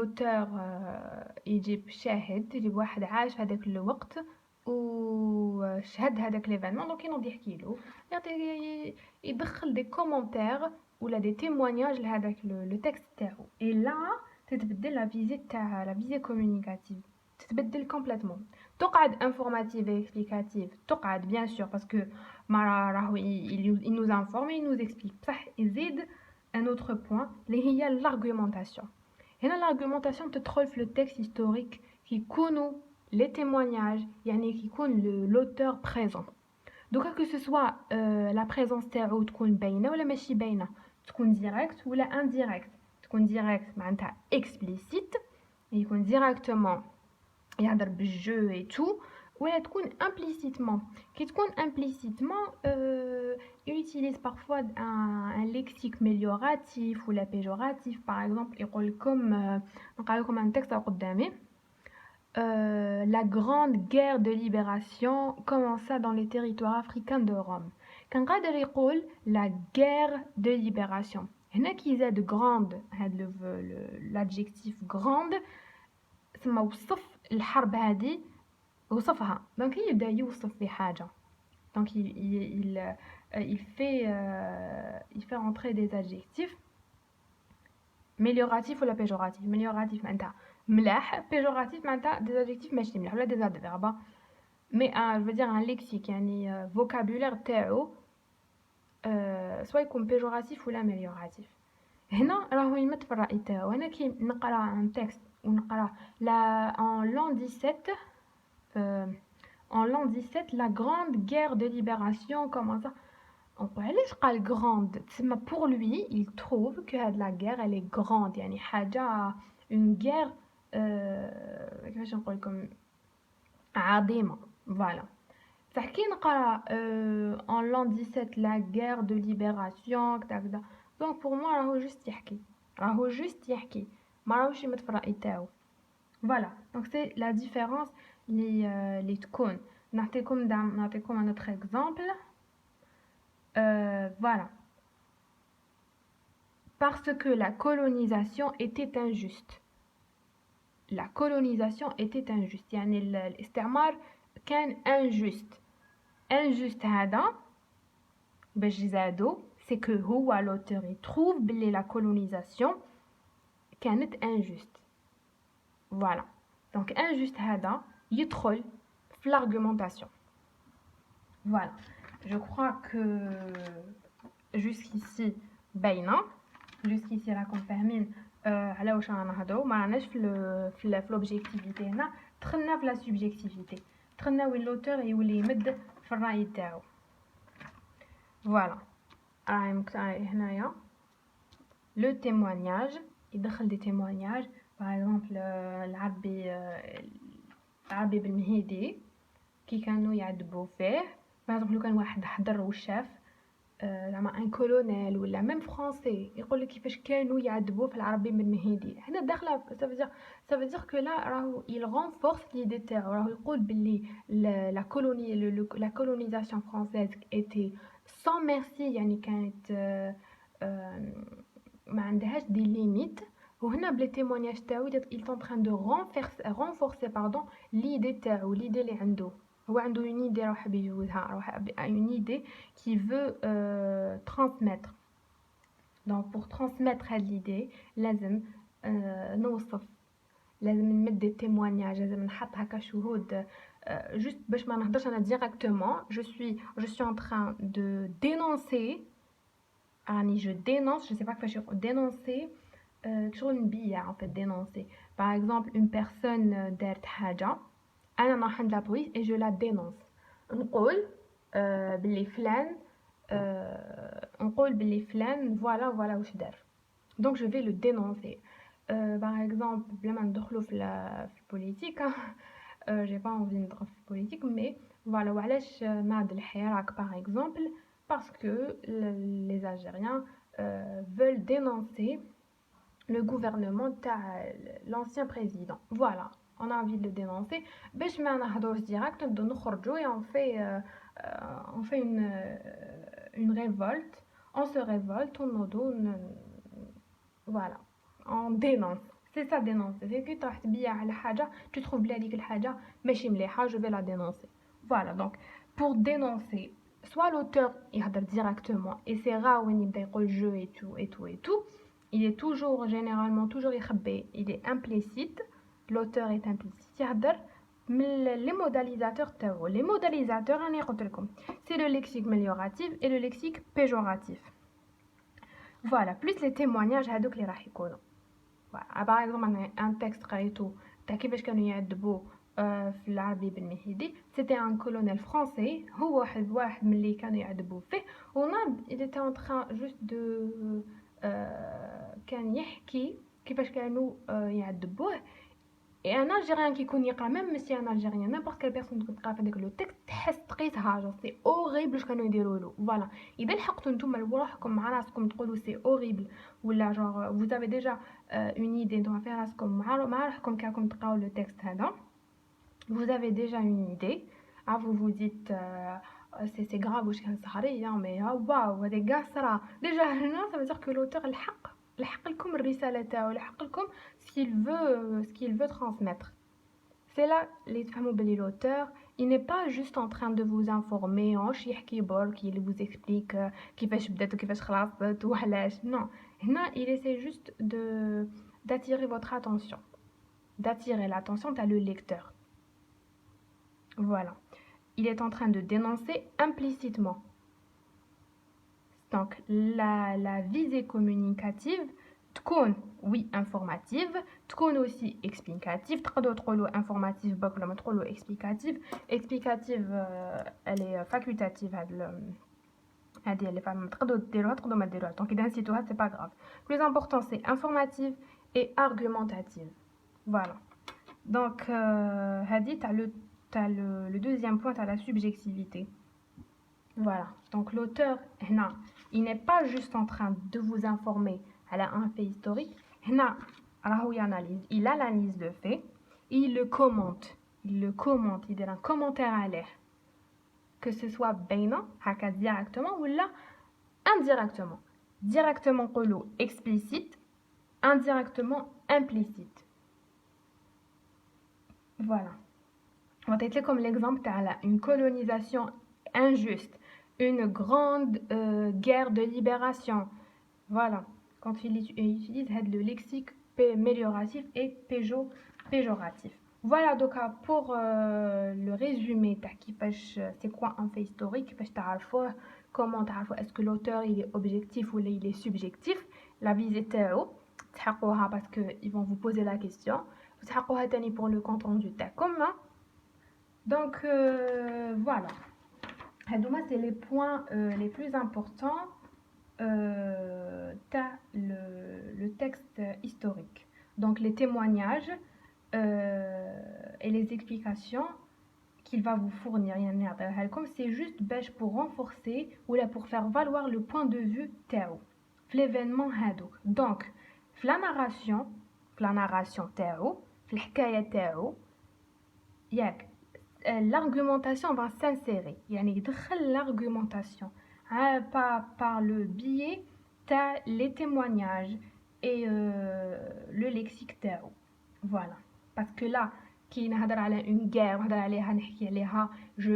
l'auteur يجيب شاهد يجيب واحد عاش هذاك الوقت وشهد هذاك l'événement دونك ينوض يحكي له يدخل دي كومونتير ولا دي témoignages لهذاك لو تكست تاعو اي لا تتبدل لا فيزي تاع لا فيزي كومونيكاتيف تتبدل كومبليتوم تقعد انفورماتيف et explicative تقعد bien sûr parce que ما راهو il nous informe et il nous explique بصح يزيد un autre point اللي هي l'argumentation هنا l'argumentation تدخل في le texte historique qui يكونوا les témoignages يعني كي يكون l'auteur présent دوكا que ce soit la présence تاعو تكون باينه ولا ماشي باينه تكون direct ولا indirect تكون direct معناتها explicite يكون directement يهضر بالجو et tout ولا تكون implicitement كي تكون implicitement il utilise parfois un lexique mélioratif ou la péjoratif par exemple يقول لكم نقرا لكم un texte قدامي la grande guerre de libération commença dans les territoires africains de Rome كان قادر يقول la guerre de libération هنا كي زاد grande هذا l'adjectif grande ثم وصف الحرب هذه وصفها دونك يبدا يوصف بحاجه donc il fait entrer des adjectifs amélioratifs ou la péjoratif amélioratif معناتها ملاح péjoratif معناتها des adjectifs ماشي ملاح ولا des adverbes mais je veux dire un lexique يعني vocabulaire تاعو soit يكون péjoratif ولا amélioratif هنا راهو يمد في الرأي تاعو هنا كي نقرا un texte ونقرا en l'an 17 en l'an 17 la grande guerre de libération commence علاش قال grande تسمى pour lui il trouve que la guerre elle est grande يعني حاجة une guerre كيفاش نقول لكم عظيمة voilà بصح كي نقرا en l'an 17 la guerre de libération كذا donc pour moi راهو juste يحكي ما راهوش يمد في الرأي تاعو voilà donc c'est la différence اللي تكون نعطيكم un autre exemple voilà parce que la colonisation était injuste يعني الاستعمار كان injuste هذا باش زادو c'est que هو l'auteur trouve بلي la colonisation كانت injuste voilà donc injuste هذا يدخل في l'argumentation voilà je crois que jusqu'ici باينه jusqu'ici راكم فاهمين على واش رانا نهضروا ما راناش في l'objectivité هنا دخلنا في la subjectivité دخلنا وين l'auteur يولي يمد في الرأي تاعو voilà هنايا le témoignage يدخل des témoignages par exemple العربي بالمهيدي كي كانوا يعذبوا فيه مثلا لو كان واحد حضر وشاف زعما ان كولونيل ولا ميم فرونسي يقول لك كيفاش كانوا يعذبوا في العربي بالمهيدي هنا داخله ça veut dire que là راهو il renforce l'idée تاعو راهو يقول باللي la colonisation française était sans merci يعني كانت ما عندهاش دي ليميت وهنا بلي témoignages تاعو il est en train de renforcer l'idée تاعو l'idée اللي عنده هو عنده une idée راهو حاب يجوزها راهو une idée qui veut transmettre donc pour transmettre هاد l'idée لازم نوصف لازم نمد des témoignages لازم نحط هكا شهود juste باش ما نهضرش انا directement je suis en train de dénoncer راني je dénonce je sais pas كيفاش يقول dénoncer شغل نبيع en fait dénoncer par exemple une personne دارت حاجه انا راح عند لا بوليس et je la dénonce نقول باللي فلان نقول باللي فلان فوالا واش دار donc je vais le dénoncer par exemple بلا ما ندخلوا في البوليتيك j'ai pas envie ندخل في البوليتيك mais voilà وعلاش ناض الحراك par exemple parce que les Algériens veulent dénoncer le gouvernement تاع l'ancien président voilà on a envie de le dénoncer باش ما نهضروش direct نبدو نخرجوا et on fait une révolte on se révolte on voilà on dénonce C'est ça dénoncer. C'est que راح تبيع على حاجة tu trouves بلي هذيك الحاجة ماشي مليحة je vais la dénoncer. Voilà, donc pour dénoncer, soit l'auteur يهضر directement et c'est rare when يبدا يقول je et tout et tout et tout. Il est toujours généralement toujours يخبي, il est implicite. L'auteur est implicite. يهضر من les modalisateurs تاعو. Les modalisateurs راني قلت لكم c'est le lexique amélioratif et le lexique péjoratif. Voilà, plus les témoignages هذوك اللي راح يكونوا. Voilà. Par exemple, un texte قريته تاع كيفاش كانوا يعذبوا في العربي بالمهيدي. C'était un colonel français. هو واحد من اللي كانوا يعذبوا فيه. Il était en train juste de كان يحكي كيفاش كانوا يعذبوه. Et un Algérien qui connaît quand même si un Algérien n'importe quelle personne qui تقرا هذاك لو تكست تحس تقيسها genre c'est horrible واش كانوا يديروا له. Voilà. إذا لحقتوا نتوما لروحكم مع راسكم تقولوا c'est horrible ولا genre vous avez déjà une idée نتوما في راسكم مع روحكم كراكم تقراو لو تكست هذا. Vous avez déjà une idée. Ah, vous vous dites c'est grave واش كان صحري mais واو هذا كاع صرا. Déjà هنا ça veut dire que l'auteur لحق لكم الرسالة تاعو لحق لكم ce qu'il veut transmettre. C'est là اللي تفهموا بلي l'auteur il n'est pas juste en train de vous informer واش يحكي برك il vous explique كيفاش بدات وكيفاش خلصت وعلاش. Non, هنا il essaie juste d'attirer votre attention, d'attirer l'attention تاع le lecteur. Voilà, il est en train de dénoncer implicitement. Donc la visée communicative تكون oui informative, تكون aussi explicative. تقدروا تقولوا informative برك ولا ما تقولوا explicative. Explicative elle est facultative هذه اللي فاهمه تقدروا ديروها تقدروا ما ديروهاش. Donc اذا نسيتوها c'est pas grave. Plus important c'est informative et argumentative. Voilà. Donc هذه تاع le deuxième point à la subjectivité. Voilà, donc l'auteur, il n'est pas juste en train de vous informer à un fait historique. Il analyse le fait, il le commente, il donne un commentaire à l'air. Que ce soit directement ou là indirectement. Directement explicite, indirectement implicite. Voilà. On va être comme l'exemple une colonisation injuste, une grande guerre de libération. Voilà, quand il utilise le lexique amélioratif et péjoratif. Voilà, donc pour le résumé, c'est quoi un fait historique, comment est-ce que l'auteur il est objectif ou il est subjectif, la visée parce qu'ils vont vous poser la question, pour le compte rendu commun. Donc voilà. C'est les points les plus importants dans le texte historique. Donc les témoignages et les explications qu'il va vous fournir. C'est juste pour renforcer ou là pour faire valoir le point de vue تاعو في l'événement هادو. Donc la narration تاعو في الحكاية تاعو ياك l'argumentation va s'insérer. يعني يدخل l'argumentation par le biais تاع les témoignages et le lexique تاعو. Voilà, parce que là كي نهضر على une guerre نهضر عليها نحكي عليها je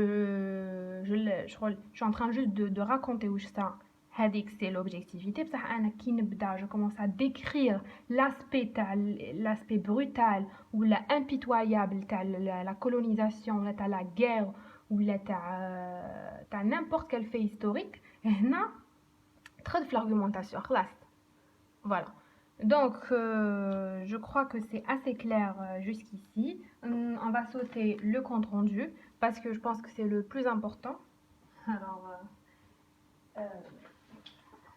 suis en train juste de raconter واش ça هذيك c'est l'objectivité. بصح انا كي نبدا je commence à décrire l'aspect brutal ou la impitoyable تاع la colonisation ولا تاع la guerre ولا تاع n'importe quel fait historique هنا تدخل في l'argumentation خلاص. Voilà. Donc je crois que c'est assez clair jusqu'ici. On va sauter le compte rendu parce que je pense que c'est le plus important. Alors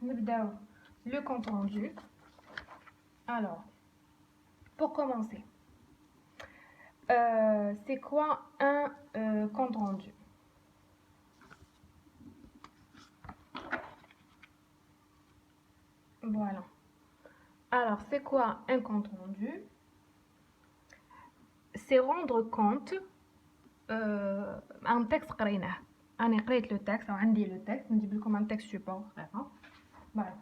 نبداو le compte rendu. Alors pour commencer, c'est quoi un compte rendu? Voilà. Alors, c'est quoi un compte rendu? C'est rendre compte un texte قريناه. أنا قريت le texte أو عندي le texte نجيب لكم un texte support. Voilà.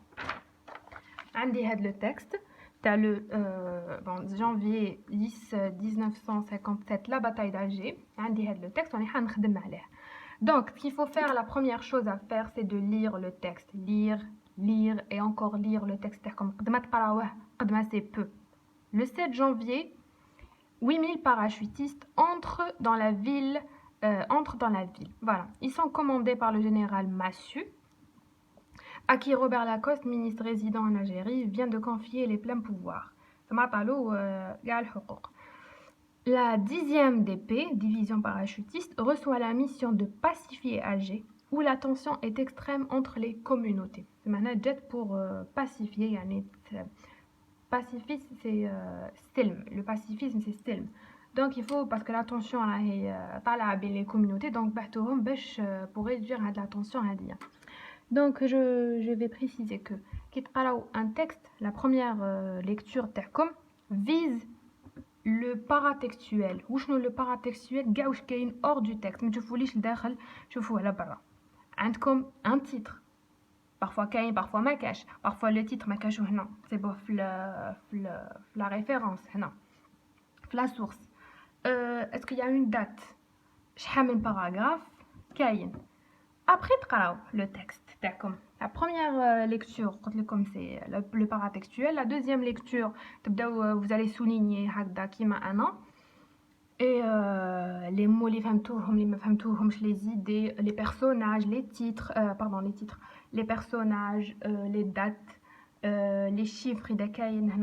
عندي هاد le texte. le janvier 10 1957, la bataille d'Alger. Le texte, on est. Donc, ce qu'il faut faire, la première chose à faire, c'est de lire le texte. Lire et encore lire le texte. Comme c'est peu. Le 7 janvier, 8000 parachutistes entrent dans la ville. Voilà. Ils sont commandés par le général Massu, à qui Robert Lacoste, ministre résident en Algérie, vient de confier les pleins pouvoirs. La 10e DP, division parachutiste, reçoit la mission de pacifier Alger, où la tension est extrême entre les communautés. C'est maintenant jet pour pacifier. Pacifisme, c'est stilm. Le pacifisme, c'est stilm. Donc il faut, parce que la tension est les communautés, donc pour réduire la tension. Donc je vais préciser que un texte, la première lecture vise le paratextuel. Le paratextuel hors du texte. Mais je vous lis un titre. Parfois كاين, parfois ما كاش. Parfois le titre ما كاشو هنا. C'est bon, la référence هنا. La source. Est-ce qu'il y a une date? شحال من paragraphe كاين. Après تقراو le texte. D'accord. La première lecture, comme c'est le paratextuel. La deuxième lecture, vous allez souligner هكذا كيما أنا. Et les mots, les les idées, les personnages, les titres, les personnages, les dates, les chiffres,